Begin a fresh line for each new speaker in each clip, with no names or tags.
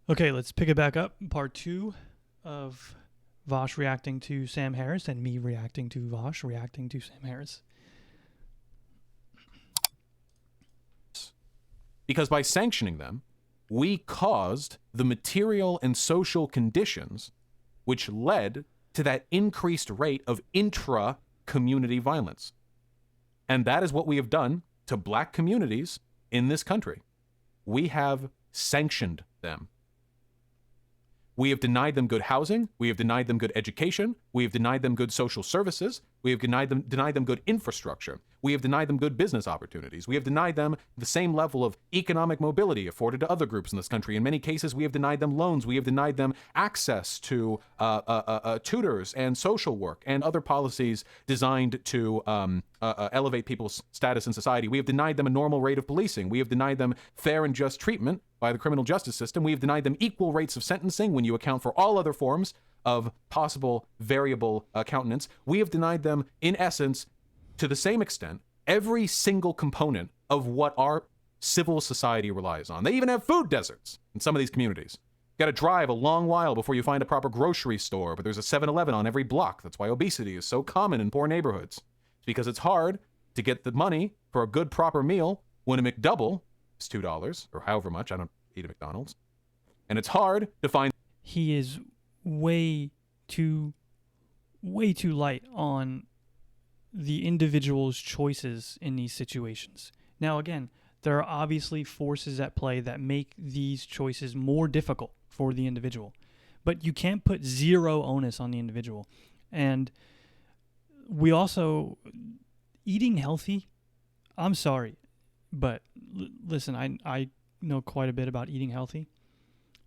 Okay, let's pick it back up. Part two of Vaush reacting to Sam Harris and me reacting to Vaush reacting to Sam Harris.
Because by sanctioning them, we caused the material and social conditions which led to that increased rate of intra-community violence. And that is what we have done to black communities in this country. We have sanctioned them. We have denied them good housing. We have denied them good education. We have denied them good social services. We have denied them good infrastructure. We have denied them good business opportunities. We have denied them the same level of economic mobility afforded to other groups in this country. In many cases, we have denied them loans. We have denied them access to tutors and social work and other policies designed to elevate people's status in society. We have denied them a normal rate of policing. We have denied them fair and just treatment by the criminal justice system. We have denied them equal rates of sentencing when you account for all other forms of possible variable countenance. We have denied them, in essence, to the same extent, every single component of what our civil society relies on. They even have food deserts in some of these communities. You got to drive a long while before you find a proper grocery store, but there's a 7-Eleven on every block. That's why obesity is so common in poor neighborhoods. It's because it's hard to get the money for a good, proper meal when a McDouble is $2 or however much. I don't eat at McDonald's. And it's hard to find.
He is way too light on the individual's choices in these situations. Now, again, there are obviously forces at play that make these choices more difficult for the individual, but you can't put zero onus on the individual. And we also, eating healthy, I'm sorry, but listen, I know quite a bit about eating healthy.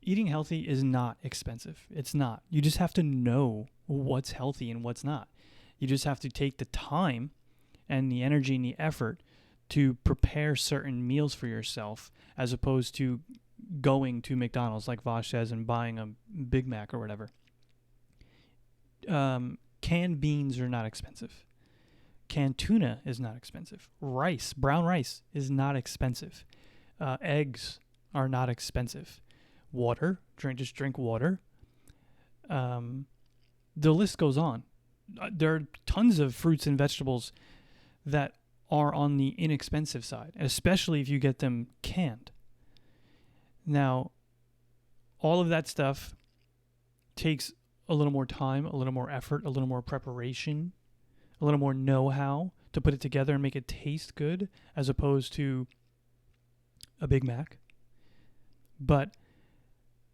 Eating healthy is not expensive. It's not. You just have to know what's healthy and what's not. You just have to take the time and the energy and the effort to prepare certain meals for yourself, as opposed to going to McDonald's, like Vaush says, and buying a Big Mac or whatever. Canned beans are not expensive. Canned tuna is not expensive. Rice, brown rice, is not expensive. Eggs are not expensive. Water, just drink water. The list goes on. There are tons of fruits and vegetables that are on the inexpensive side, especially if you get them canned. Now, all of that stuff takes a little more time, a little more effort, a little more preparation, a little more know-how to put it together and make it taste good, as opposed to a Big Mac. But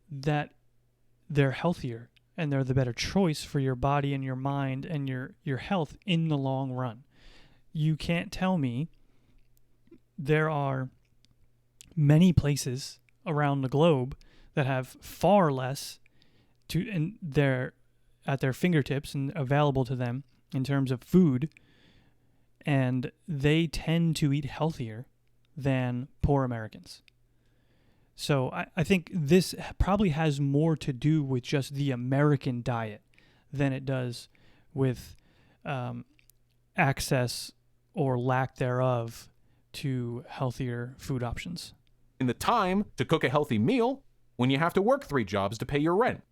that they're healthier and they're the better choice for your body and your mind and your health in the long run. You can't tell me there are many places around the globe that have far less at their fingertips and available to them in terms of food, and they tend to eat healthier than poor Americans. So I think this probably has more to do with just the American diet than it does with access or lack thereof to healthier food options.
In the time to cook a healthy meal when you have to work 3 jobs to pay your rent.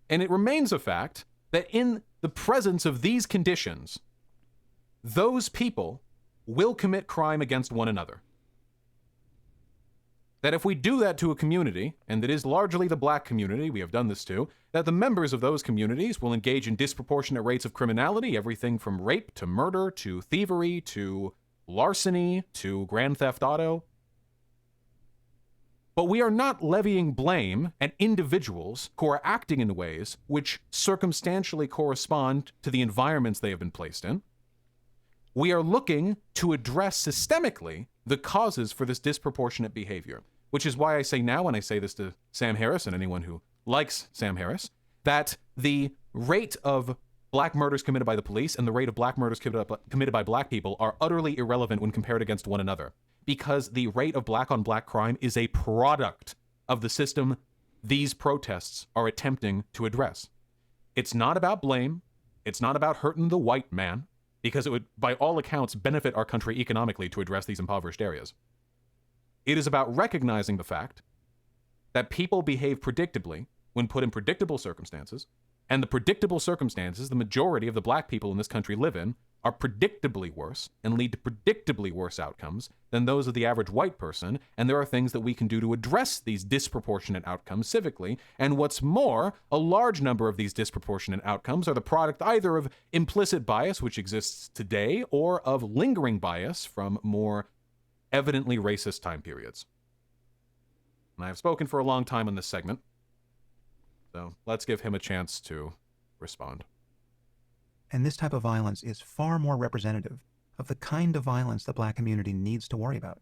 And it remains a fact that in the presence of these conditions, those people will commit crime against one another. That if we do that to a community, and it is largely the black community we have done this to, that the members of those communities will engage in disproportionate rates of criminality, everything from rape to murder to thievery to larceny to grand theft auto. But we are not levying blame at individuals who are acting in ways which circumstantially correspond to the environments they have been placed in. We are looking to address systemically the causes for this disproportionate behavior, which is why I say now, when I say this to Sam Harris and anyone who likes Sam Harris, that the rate of black murders committed by the police and the rate of black murders committed by black people are utterly irrelevant when compared against one another, because the rate of black on black crime is a product of the system these protests are attempting to address. It's not about blame. It's not about hurting the white man, because it would, by all accounts, benefit our country economically to address these impoverished areas. It is about recognizing the fact that people behave predictably when put in predictable circumstances, and the predictable circumstances the majority of the black people in this country live in are predictably worse and lead to predictably worse outcomes than those of the average white person, and there are things that we can do to address these disproportionate outcomes civically. And what's more, a large number of these disproportionate outcomes are the product either of implicit bias, which exists today, or of lingering bias from more evidently racist time periods. And I have spoken for a long time on this segment, so let's give him a chance to respond.
And this type of violence is far more representative of the kind of violence the black community needs to worry about.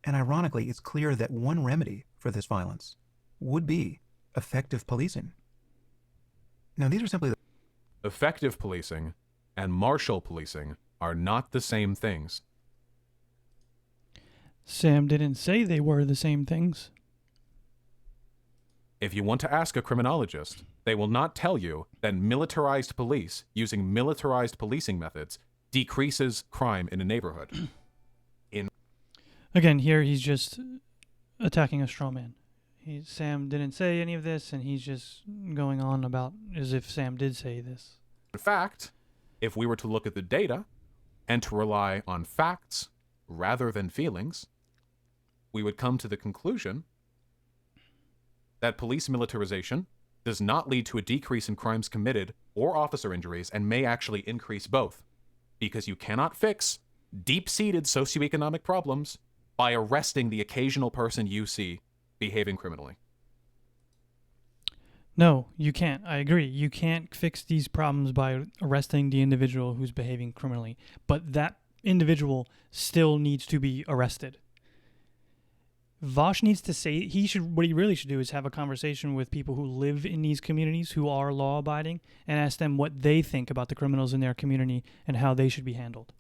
And ironically, it's clear that one remedy for this violence would be effective policing. Now, these are simply
Effective policing and martial policing are not the same things.
Sam didn't say they were the same things.
If you want to ask a criminologist, they will not tell you that militarized police using militarized policing methods decreases crime in a neighborhood.
Again, here he's just attacking a straw man. Sam didn't say any of this, and he's just going on about as if Sam did say this.
In fact, if we were to look at the data and to rely on facts rather than feelings, we would come to the conclusion that police militarization does not lead to a decrease in crimes committed or officer injuries, and may actually increase both, because you cannot fix deep-seated socioeconomic problems by arresting the occasional person you see behaving criminally.
No, you can't. I agree. You can't fix these problems by arresting the individual who's behaving criminally, but that individual still needs to be arrested. Vaush needs to say what he really should do is have a conversation with people who live in these communities who are law abiding and ask them what they think about the criminals in their community and how they should be handled.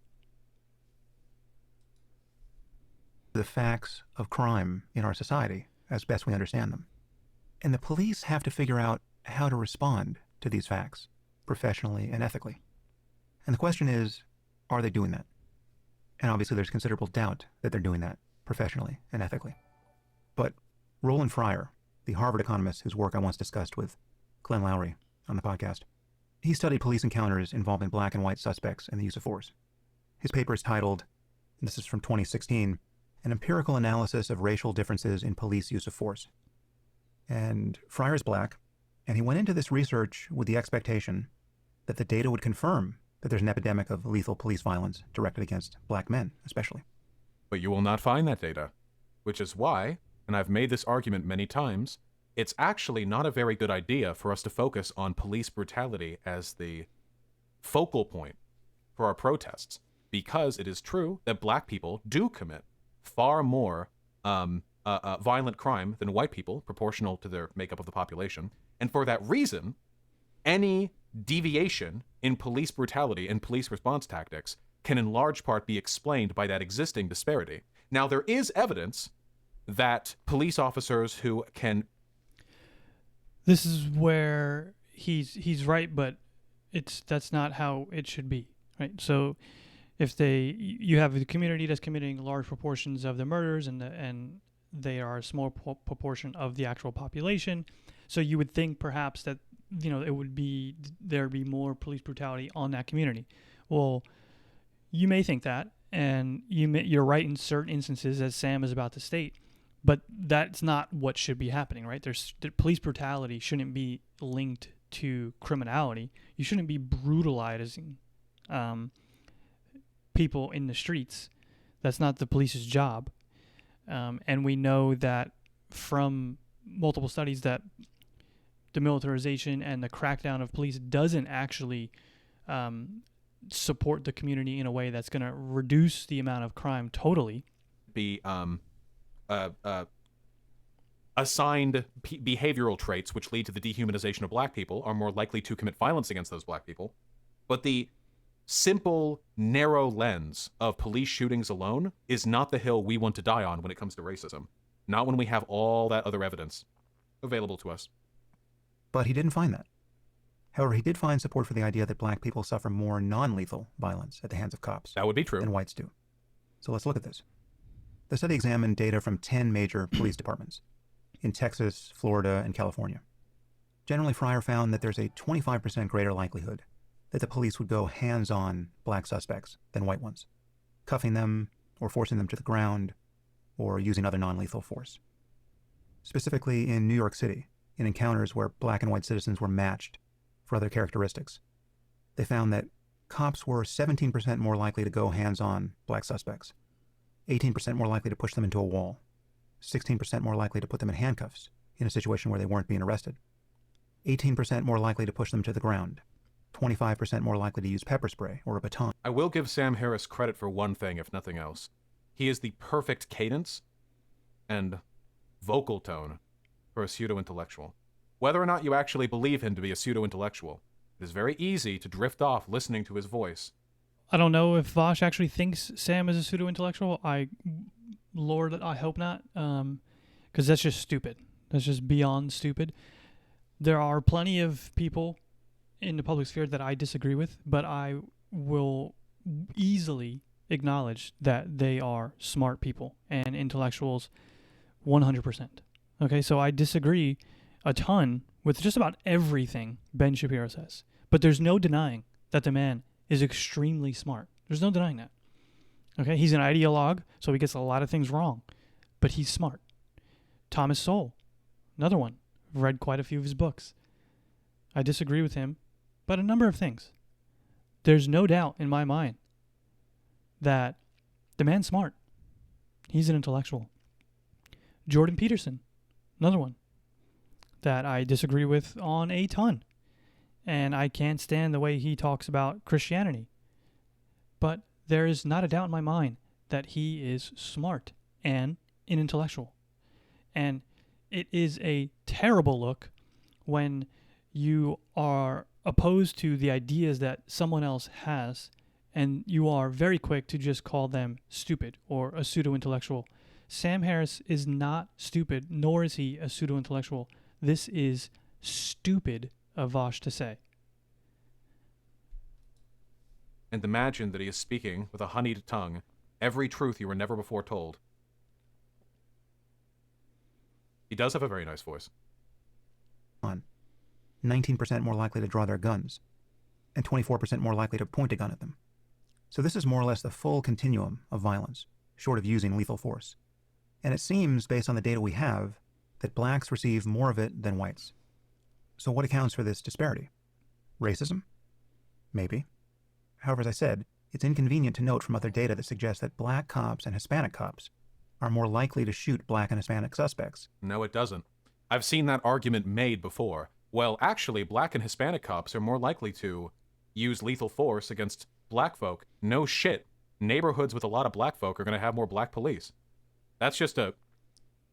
the facts of crime in our society as best we understand them. And the police have to figure out how to respond to these facts professionally and ethically. And the question is, are they doing that? And obviously there's considerable doubt that they're doing that professionally and ethically. But Roland Fryer, the Harvard economist whose work I once discussed with Glenn Lowry on the podcast, he studied police encounters involving black and white suspects and the use of force. His paper is titled, and this is from 2016, An Empirical Analysis of Racial Differences in Police Use of Force. And Fryer is black, and he went into this research with the expectation that the data would confirm that there's an epidemic of lethal police violence directed against black men, especially.
But you will not find that data, which is why, and I've made this argument many times, it's actually not a very good idea for us to focus on police brutality as the focal point for our protests, because it is true that black people do commit far more violent crime than white people, proportional to their makeup of the population. And for that reason, any deviation in police brutality and police response tactics can in large part be explained by that existing disparity. Now, there is evidence that police officers who can...
This is where he's right, but that's not how it should be, right? So if you have the community that's committing large proportions of the murders and they are a small proportion of the actual population, so you would think perhaps that there'd be more police brutality on that community. Well, you may think that, and you're right in certain instances, as Sam is about to state, but that's not what should be happening, right? Police brutality shouldn't be linked to criminality. You shouldn't be brutalizing people in the streets. That's not the police's job. And we know that from multiple studies that the militarization and the crackdown of police doesn't actually support the community in a way that's going to reduce the amount of crime totally.
Be assigned behavioral traits which lead to the dehumanization of black people are more likely to commit violence against those black people. But the simple, narrow lens of police shootings alone is not the hill we want to die on when it comes to racism. Not when we have all that other evidence available to us.
But he didn't find that. However, he did find support for the idea that black people suffer more non-lethal violence at the hands of cops.
That would be true.
Than whites do. So let's look at this. The study examined data from 10 major police departments. in Texas, Florida, and California. Generally, Fryer found that there's a 25% greater likelihood that the police would go hands-on black suspects than white ones, cuffing them or forcing them to the ground or using other non-lethal force. Specifically in New York City, in encounters where black and white citizens were matched for other characteristics, they found that cops were 17% more likely to go hands-on black suspects, 18% more likely to push them into a wall, 16% more likely to put them in handcuffs in a situation where they weren't being arrested, 18% more likely to push them to the ground, 25% more likely to use pepper spray or a baton.
I will give Sam Harris credit for one thing, if nothing else. He is the perfect cadence and vocal tone for a pseudo-intellectual. Whether or not you actually believe him to be a pseudo-intellectual, it is very easy to drift off listening to his voice.
I don't know if Vaush actually thinks Sam is a pseudo-intellectual. Lord, I hope not, because that's just stupid. That's just beyond stupid. There are plenty of people in the public sphere that I disagree with, but I will easily acknowledge that they are smart people and intellectuals 100%. Okay, so I disagree a ton with just about everything Ben Shapiro says. But there's no denying that the man is extremely smart. There's no denying that. Okay, he's an ideologue, so he gets a lot of things wrong, but he's smart. Thomas Sowell, another one. I've read quite a few of his books. I disagree with him, but a number of things. There's no doubt in my mind that the man's smart. He's an intellectual. Jordan Peterson, another one that I disagree with on a ton. And I can't stand the way he talks about Christianity. But there is not a doubt in my mind that he is smart and an intellectual. And it is a terrible look when you are opposed to the ideas that someone else has and you are very quick to just call them stupid or a pseudo-intellectual. Sam Harris is not stupid, nor is he a pseudo-intellectual. This is stupid of Vaush to say.
And imagine that he is speaking with a honeyed tongue, every truth you were never before told. He does have a very nice voice.
19% more likely to draw their guns, and 24% more likely to point a gun at them. So this is more or less the full continuum of violence, short of using lethal force. And it seems, based on the data we have, that blacks receive more of it than whites. So what accounts for this disparity? Racism? Maybe. However, as I said, it's inconvenient to note from other data that suggests that black cops and Hispanic cops are more likely to shoot black and Hispanic suspects.
No, it doesn't. I've seen that argument made before. Well, actually, black and Hispanic cops are more likely to use lethal force against black folk. No shit. Neighborhoods with a lot of black folk are going to have more black police. That's just a...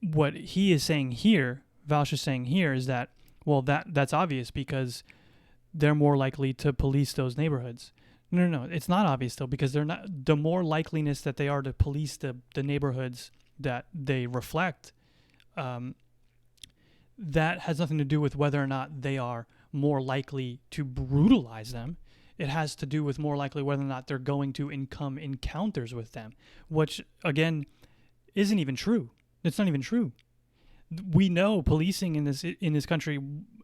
What he is saying here, Vaush is saying here, is that, well, that's obvious because they're more likely to police those neighborhoods. No, it's not obvious though, because they're not. The more likeliness that they are to police the neighborhoods that they reflect, that has nothing to do with whether or not they are more likely to brutalize them. It has to do with more likely whether or not they're going to come encounters with them, which again isn't even true. It's not even true. We know policing in this country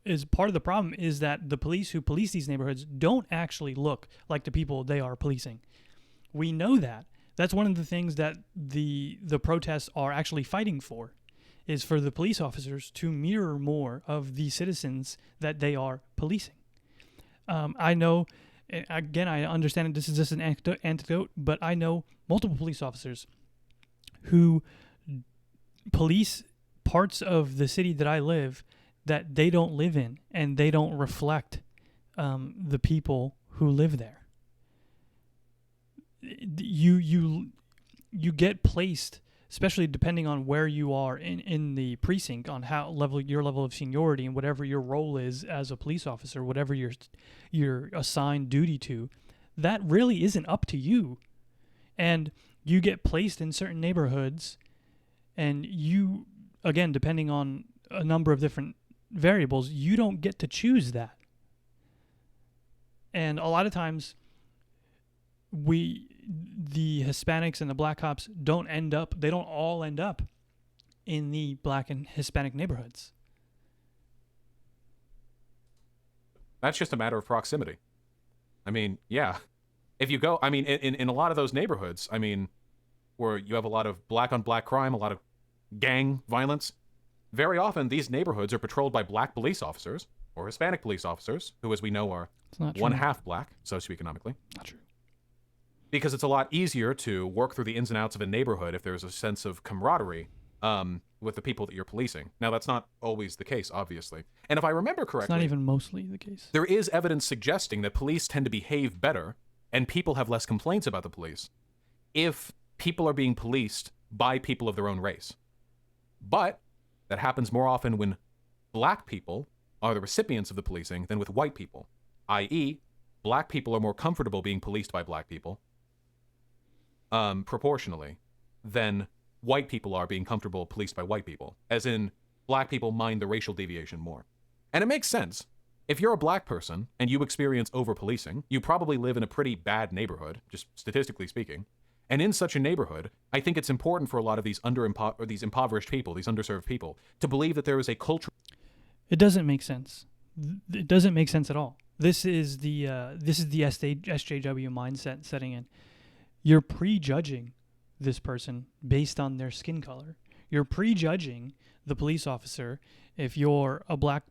is part of the problem is that the police who police these neighborhoods don't actually look like the people they are policing. We know that. That's one of the things that the protests are actually fighting for, is for the police officers to mirror more of the citizens that they are policing. I know, again, I understand that this is just an anecdote, but I know multiple police officers who police parts of the city that I live that they don't live in, and they don't reflect the people who live there. You get placed, especially depending on where you are in the precinct, on your level of seniority and whatever your role is as a police officer, whatever you're assigned duty to, that really isn't up to you. And you get placed in certain neighborhoods, and you, again, depending on a number of different variables, you don't get to choose that. And a lot of times, the Hispanics and the black cops they don't all end up in the black and Hispanic neighborhoods.
That's just a matter of proximity. I mean, yeah. If you go, I mean, in a lot of those neighborhoods, I mean, where you have a lot of black on black crime, a lot of gang violence, very often these neighborhoods are patrolled by black police officers or Hispanic police officers, who, as we know, are one half black socioeconomically.
Not true.
Because it's a lot easier to work through the ins and outs of a neighborhood if there's a sense of camaraderie with the people that you're policing. Now, that's not always the case, obviously. And if I remember correctly...
It's not even mostly the case.
There is evidence suggesting that police tend to behave better and people have less complaints about the police if people are being policed by people of their own race. But that happens more often when black people are the recipients of the policing than with white people, i.e., black people are more comfortable being policed by black people proportionally than white people are being comfortable policed by white people, as in black people mind the racial deviation more. And it makes sense. If you're a black person and you experience over-policing, you probably live in a pretty bad neighborhood, just statistically speaking. And in such a neighborhood, I think it's important for a lot of these these impoverished people, these underserved people, to believe that there is a culture.
It doesn't make sense. It doesn't make sense at all. This is the SJW mindset setting in. You're prejudging this person based on their skin color. You're prejudging the police officer if you're a black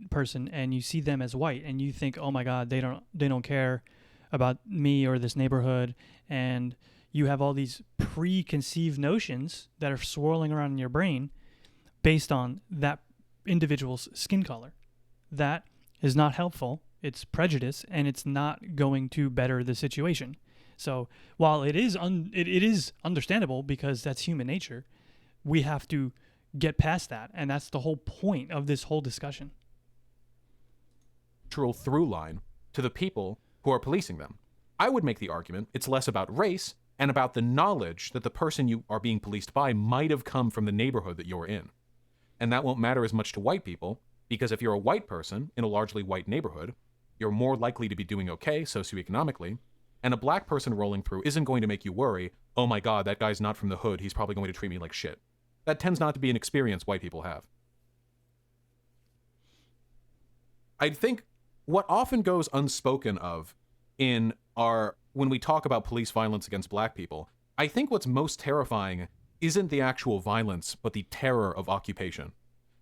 person and you see them as white and you think, oh my God, they don't care about me or this neighborhood, and you have all these preconceived notions that are swirling around in your brain based on that individual's skin color. That is not helpful. It's prejudice, and it's not going to better the situation. So while it is understandable because that's human nature, we have to get past that, and that's the whole point of this whole discussion.
Through line to the people who are policing them. I would make the argument it's less about race and about the knowledge that the person you are being policed by might have come from the neighborhood that you're in. And that won't matter as much to white people, because if you're a white person in a largely white neighborhood, you're more likely to be doing okay socioeconomically, and a black person rolling through isn't going to make you worry, oh my God, that guy's not from the hood, he's probably going to treat me like shit. That tends not to be an experience white people have. I think what often goes unspoken of when we talk about police violence against black people, I think what's most terrifying isn't the actual violence, but the terror of occupation.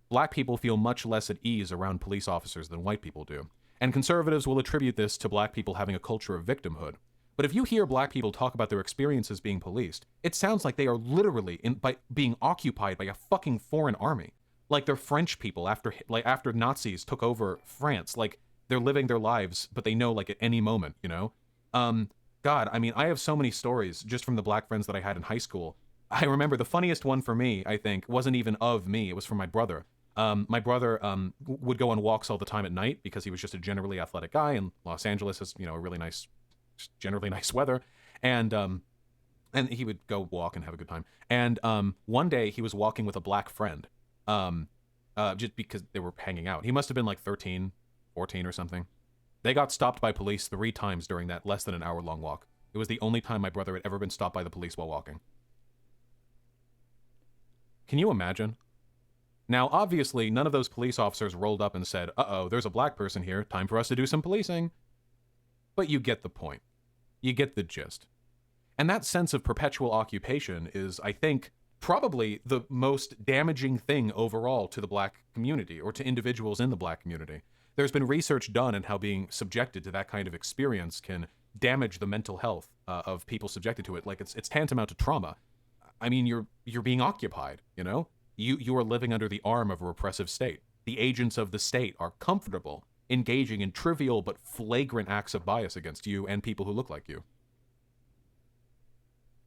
Black people feel much less at ease around police officers than white people do. And conservatives will attribute this to black people having a culture of victimhood. But if you hear black people talk about their experiences being policed, it sounds like they are literally being occupied by a fucking foreign army. Like they're French people after Nazis took over France. Like they're living their lives, but they know like at any moment, you know? God, I mean, I have so many stories just from the black friends that I had in high school. I remember the funniest one for me, I think, wasn't even of me. It was from my brother. My brother would go on walks all the time at night because he was just a generally athletic guy, and Los Angeles is, a really nice, generally nice weather. And he would go walk and have a good time. And one day he was walking with a black friend, just because they were hanging out. He must have been like 13, 14 or something. They got stopped by police 3 times during that less than an hour-long walk. It was the only time my brother had ever been stopped by the police while walking. Can you imagine? Now, obviously, none of those police officers rolled up and said, uh-oh, there's a black person here, time for us to do some policing. But you get the point. You get the gist. And that sense of perpetual occupation is, I think, probably the most damaging thing overall to the black community, or to individuals in the black community. There's been research done on how being subjected to that kind of experience can damage the mental health of people subjected to it. Like, it's tantamount to trauma. I mean, you're being occupied, you know? You are living under the arm of a repressive state. The agents of the state are comfortable engaging in trivial but flagrant acts of bias against you and people who look like you.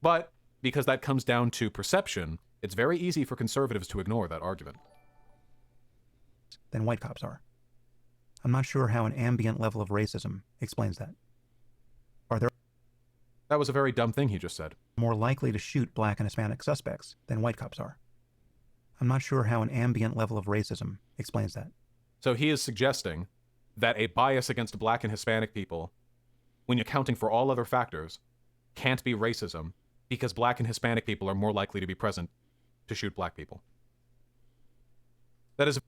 But because that comes down to perception, it's very easy for conservatives to ignore that argument.
Than white cops are. I'm not sure how an ambient level of racism explains that. Are there
That was a very dumb thing he just said.
more likely to shoot black and Hispanic suspects than white cops are? I'm not sure how an ambient level of racism explains that.
So he is suggesting that a bias against black and Hispanic people, when accounting for all other factors, can't be racism because black and Hispanic people are more likely to be present to shoot black people. That is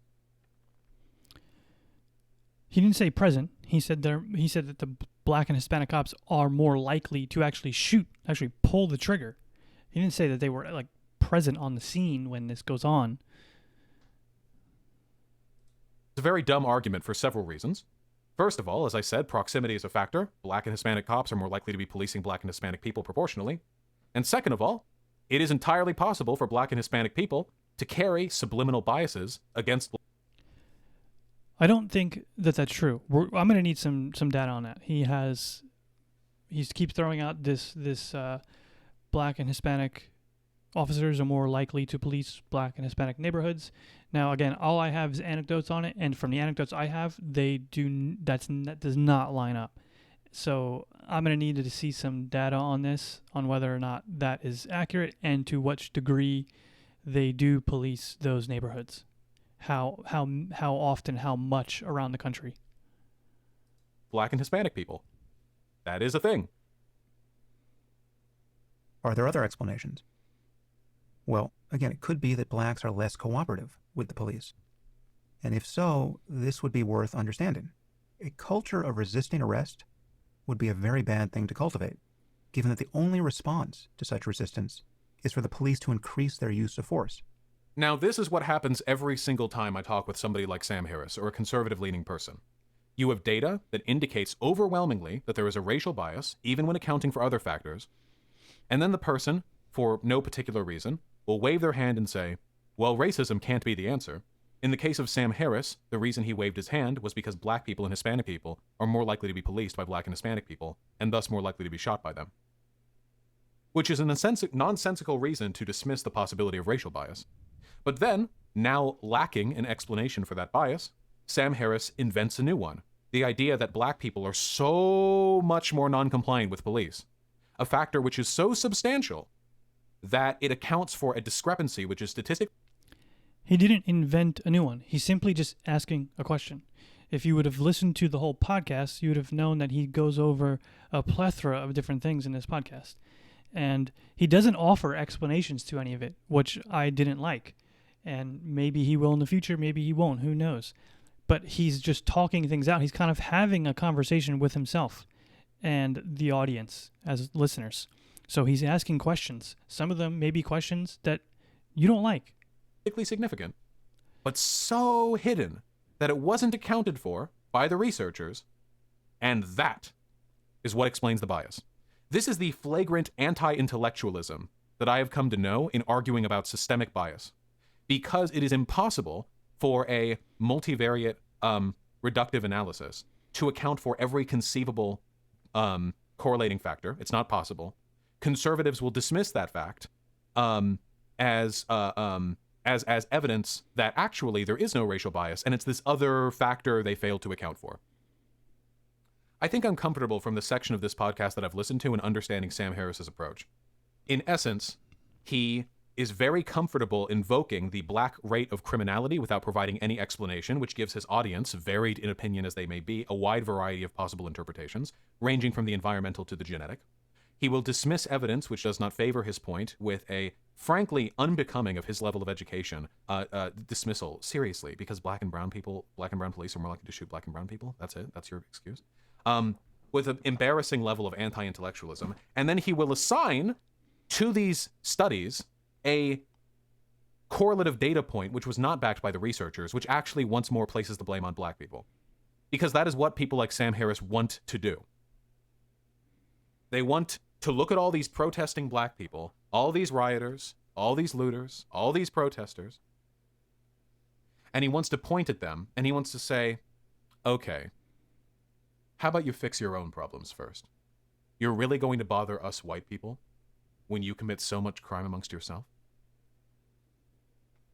He didn't say present. He said that the black and Hispanic cops are more likely to actually shoot, actually pull the trigger. He didn't say that they were like present on the scene when this goes on.
It's a very dumb argument for several reasons. First of all, as I said, proximity is a factor. Black and Hispanic cops are more likely to be policing black and Hispanic people proportionally. And second of all, it is entirely possible for black and Hispanic people to carry subliminal biases against.
I don't think that that's true. I'm going to need some data on that. He keeps throwing out this black and Hispanic officers are more likely to police black and Hispanic neighborhoods. Now, again, all I have is anecdotes on it, and from the anecdotes I have, that does not line up. So I'm going to need to see some data on this, on whether or not that is accurate, and to what degree they do police those neighborhoods. How often, how much around the country.
Black and Hispanic people. That is a thing.
Are there other explanations? Well, again, it could be that blacks are less cooperative with the police. And if so, this would be worth understanding. A culture of resisting arrest would be a very bad thing to cultivate, given that the only response to such resistance is for the police to increase their use of force.
Now, this is what happens every single time I talk with somebody like Sam Harris or a conservative-leaning person. You have data that indicates overwhelmingly that there is a racial bias, even when accounting for other factors, and then the person, for no particular reason, will wave their hand and say, well, racism can't be the answer. In the case of Sam Harris, the reason he waved his hand was because black people and Hispanic people are more likely to be policed by black and Hispanic people, and thus more likely to be shot by them. Which is a nonsensical reason to dismiss the possibility of racial bias. But then, now lacking an explanation for that bias, Sam Harris invents a new one. The idea that black people are so much more non-compliant with police. A factor which is so substantial that it accounts for a discrepancy which is statistically.
He didn't invent a new one. He's simply just asking a question. If you would have listened to the whole podcast, you would have known that he goes over a plethora of different things in this podcast. And he doesn't offer explanations to any of it, which I didn't like. And maybe he will in the future, maybe he won't, who knows. But he's just talking things out. He's kind of having a conversation with himself and the audience as listeners. So he's asking questions. Some of them may be questions that you don't like.
Significant, but so hidden that it wasn't accounted for by the researchers, and that is what explains the bias. This is the flagrant anti-intellectualism that I have come to know in arguing about systemic bias, because it is impossible for a multivariate reductive analysis to account for every conceivable correlating factor. It's not possible. Conservatives will dismiss that fact as evidence that actually there is no racial bias, and it's this other factor they failed to account for. I think I'm comfortable from the section of this podcast that I've listened to in understanding Sam Harris's approach. In essence, he is very comfortable invoking the black rate of criminality without providing any explanation, which gives his audience, varied in opinion as they may be, a wide variety of possible interpretations, ranging from the environmental to the genetic. He will dismiss evidence which does not favor his point with a, frankly, unbecoming of his level of education, dismissal, seriously, because black and brown police are more likely to shoot black and brown people. That's it. That's your excuse. With an embarrassing level of anti-intellectualism. And then he will assign to these studies a correlative data point which was not backed by the researchers, which actually once more places the blame on black people. Because that is what people like Sam Harris want to do. They want to look at all these protesting black people, all these rioters, all these looters, all these protesters, and he wants to point at them, and he wants to say, okay, how about you fix your own problems first? You're really going to bother us white people when you commit so much crime amongst yourself?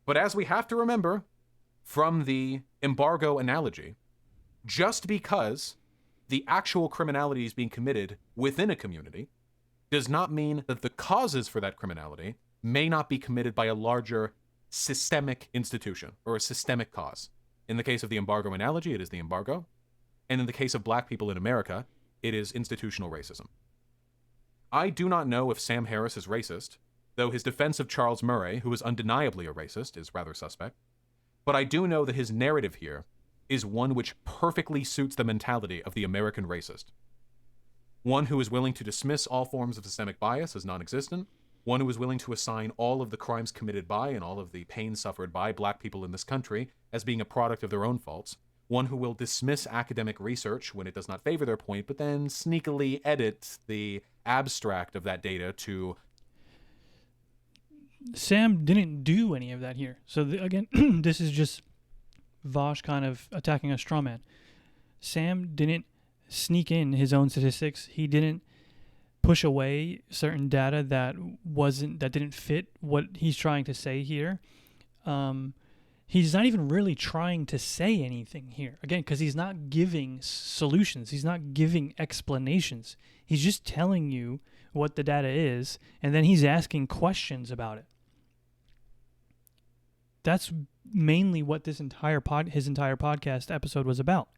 But as we have to remember from the embargo analogy, just because the actual criminality is being committed within a community does not mean that the causes for that criminality may not be committed by a larger systemic institution or a systemic cause. In the case of the embargo analogy, it is the embargo. And in the case of black people in America, it is institutional racism. I do not know if Sam Harris is racist, though his defense of Charles Murray, who is undeniably a racist, is rather suspect. But I do know that his narrative here is one which perfectly suits the mentality of the American racist. One who is willing to dismiss all forms of systemic bias as non-existent, one who is willing to assign all of the crimes committed by and all of the pain suffered by black people in this country as being a product of their own faults, one who will dismiss academic research when it does not favor their point, but then sneakily edit the abstract of that data to...
Sam didn't do any of that here. So again, this is just Vaush kind of attacking a straw man. Sam didn't sneak in his own statistics. He didn't push away certain data that didn't fit what he's trying to say here. He's not even really trying to say anything here. Again, because he's not giving solutions. He's not giving explanations. He's just telling you what the data is, and then he's asking questions about it. That's mainly what this entire his entire podcast episode was about.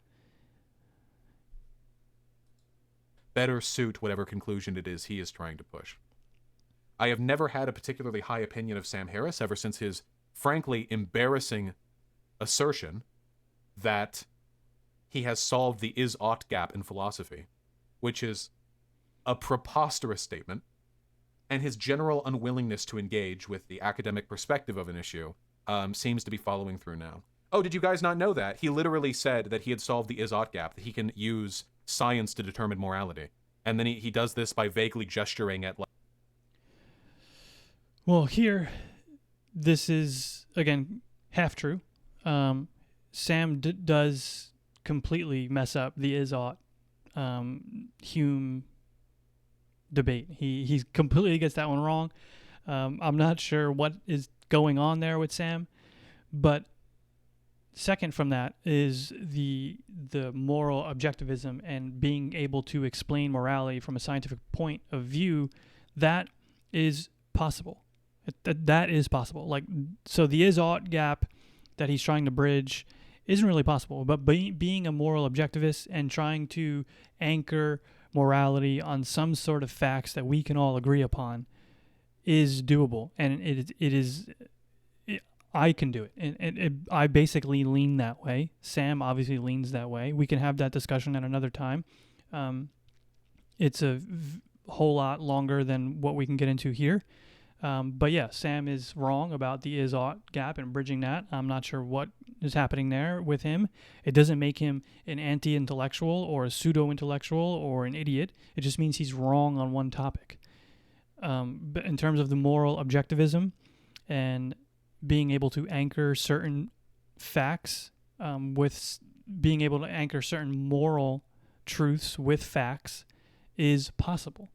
Better suit whatever conclusion it is he is trying to push. I have never had a particularly high opinion of Sam Harris ever since his frankly embarrassing assertion that he has solved the is-ought gap in philosophy, which is a preposterous statement, and his general unwillingness to engage with the academic perspective of an issue seems to be following through now. Oh, did you guys not know that? He literally said that he had solved the is-ought gap, that he can use science to determine morality. And then he does this by vaguely gesturing at...
Well, here, this is, again, half true. Sam does completely mess up the is-ought Hume debate. He completely gets that one wrong. I'm not sure what is going on there with Sam, but second from that is the moral objectivism and being able to explain morality from a scientific point of view. That is possible. That is possible. Like, so the is-ought gap that he's trying to bridge isn't really possible, but being a moral objectivist and trying to anchor morality on some sort of facts that we can all agree upon is doable, and I can do it, and I basically lean that way. Sam obviously leans that way. We can have that discussion at another time. It's a whole lot longer than what we can get into here. But yeah, Sam is wrong about the is-ought gap and bridging that. I'm not sure what is happening there with him. It doesn't make him an anti-intellectual or a pseudo-intellectual or an idiot. It just means he's wrong on one topic. But in terms of the moral objectivism and being able to anchor certain facts, with being able to anchor certain moral truths with facts is possible.